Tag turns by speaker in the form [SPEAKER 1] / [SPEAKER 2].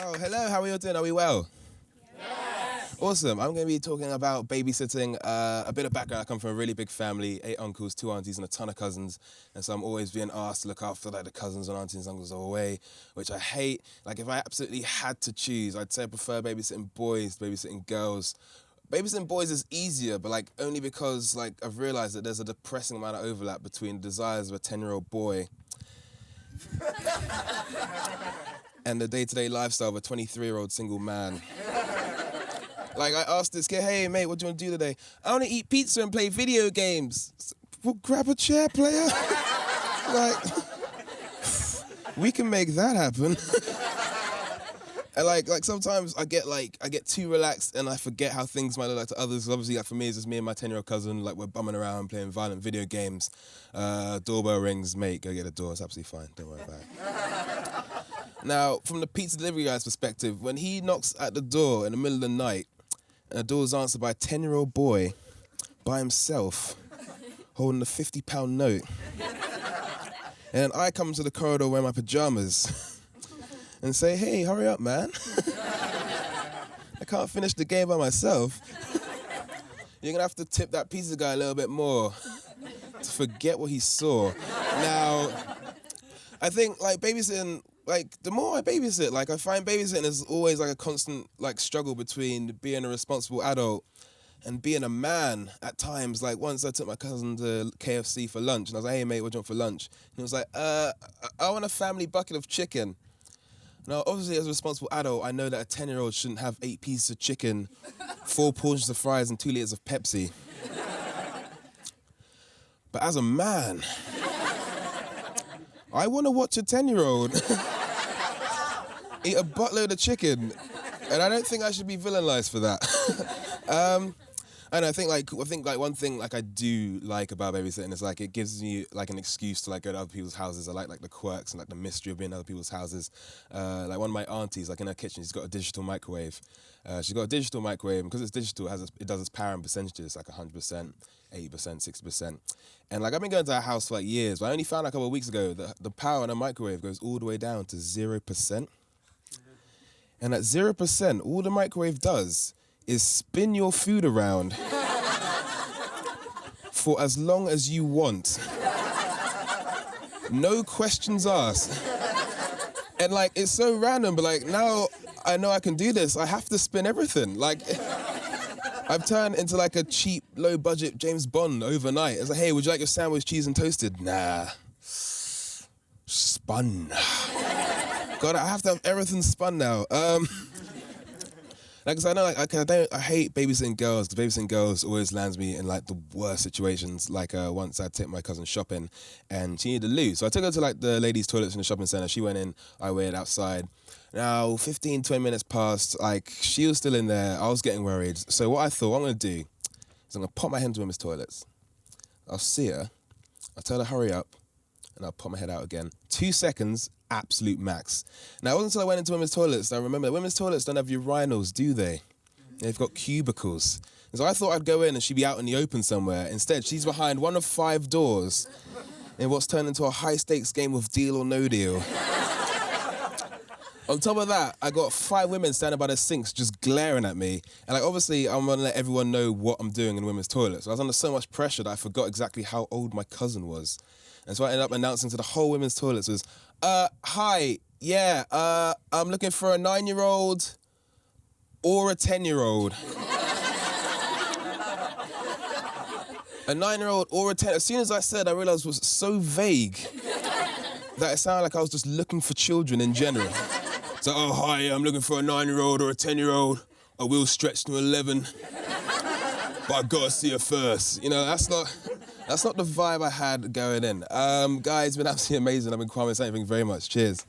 [SPEAKER 1] Oh, hello, how are you all doing? Are we well? Yes. Awesome. I'm going to be talking about babysitting. A bit of background, I come from a really big family, 8 uncles, 2 aunties and a ton of cousins. And so I'm always being asked to look after like the cousins and aunties and uncles are away, which I hate. Like if I absolutely had to choose, I'd say I prefer babysitting boys to babysitting girls. Babysitting boys is easier, but like only because like I've realised that there's a depressing amount of overlap between the desires of a 10-year-old boy and the day-to-day lifestyle of a 23-year-old single man. Like I asked this kid, hey mate, what do you want to do today? I want to eat pizza and play video games. Well, grab a chair, player. Like, we can make that happen. And like sometimes I get too relaxed and I forget how things might look like to others. Obviously, like for me, it's just me and my 10-year-old cousin. Like we're bumming around playing violent video games. Doorbell rings, mate, go get a door. It's absolutely fine. Don't worry about it. Now, from the pizza delivery guy's perspective, when he knocks at the door in the middle of the night and the door's answered by a 10-year-old boy by himself, holding a £50 note, and I come to the corridor wearing my pajamas and say, hey, hurry up, man. I can't finish the game by myself. You're gonna have to tip that pizza guy a little bit more to forget what he saw. Now, I think like babysitting, like the more I babysit, like I find babysitting is always like a constant like struggle between being a responsible adult and being a man at times. Like once I took my cousin to KFC for lunch and I was like, hey mate, what do you want for lunch? And he was like, I want a family bucket of chicken. Now, obviously, as a responsible adult, I know that a 10-year-old shouldn't have 8 pieces of chicken, 4 portions of fries, and 2 liters of Pepsi. But as a man, I want to watch a 10-year-old eat a buttload of chicken, and I don't think I should be villainized for that. And I think one thing like I do like about babysitting is like it gives me like an excuse to like go to other people's houses. I like the quirks and like the mystery of being in other people's houses. Like one of my aunties, like in her kitchen, she's got a digital microwave. She's got a digital microwave, and because it's digital, it does its power in percentages, like 100%, 80%, 60%. And like I've been going to her house for like years, but I only found out a couple of weeks ago that the power in a microwave goes all the way down to 0%. And at 0%, all the microwave does is spin your food around for as long as you want. No questions asked. And like, it's so random, but like now I know I can do this. I have to spin everything. Like, I've turned into like a cheap, low budget James Bond overnight. It's like, hey, would you like your sandwich, cheese and toasted? Nah. Spun. God, I have to have everything spun now. Like, cause I know, like, I hate babysitting girls, because babysitting girls always lands me in, like, the worst situations. Like, once I took my cousin shopping, and she needed a loo. So I took her to, like, the ladies' toilets in the shopping centre. She went in, I waited outside. Now, 15, 20 minutes passed, like, she was still in there. I was getting worried. So what I thought, what I'm going to do is I'm going to pop my head into women's toilets. I'll see her, I'll tell her hurry up, and I'll pop my head out again. 2 seconds, absolute max. Now, it wasn't until I went into women's toilets that I remember that women's toilets don't have urinals, do they? They've got cubicles. And so I thought I'd go in and she'd be out in the open somewhere. Instead, she's behind one of 5 doors in what's turned into a high-stakes game of Deal or No Deal. On top of that, I got 5 women standing by the sinks just glaring at me. And like, obviously, I'm gonna let everyone know what I'm doing in women's toilets. So I was under so much pressure that I forgot exactly how old my cousin was. And so I ended up announcing to the whole women's toilets was, hi, yeah, I'm looking for a 9-year-old or a 10-year-old. A 9-year-old or a 10. As soon as I said, I realized it was so vague that it sounded like I was just looking for children in general. So, oh, hi, I'm looking for a 9-year-old or a 10-year-old. I will stretch to 11, but I gotta see her first. You know, that's not the vibe I had going in. Guys, it's been absolutely amazing. I've been Kwame Asante. Thank you very much. Cheers.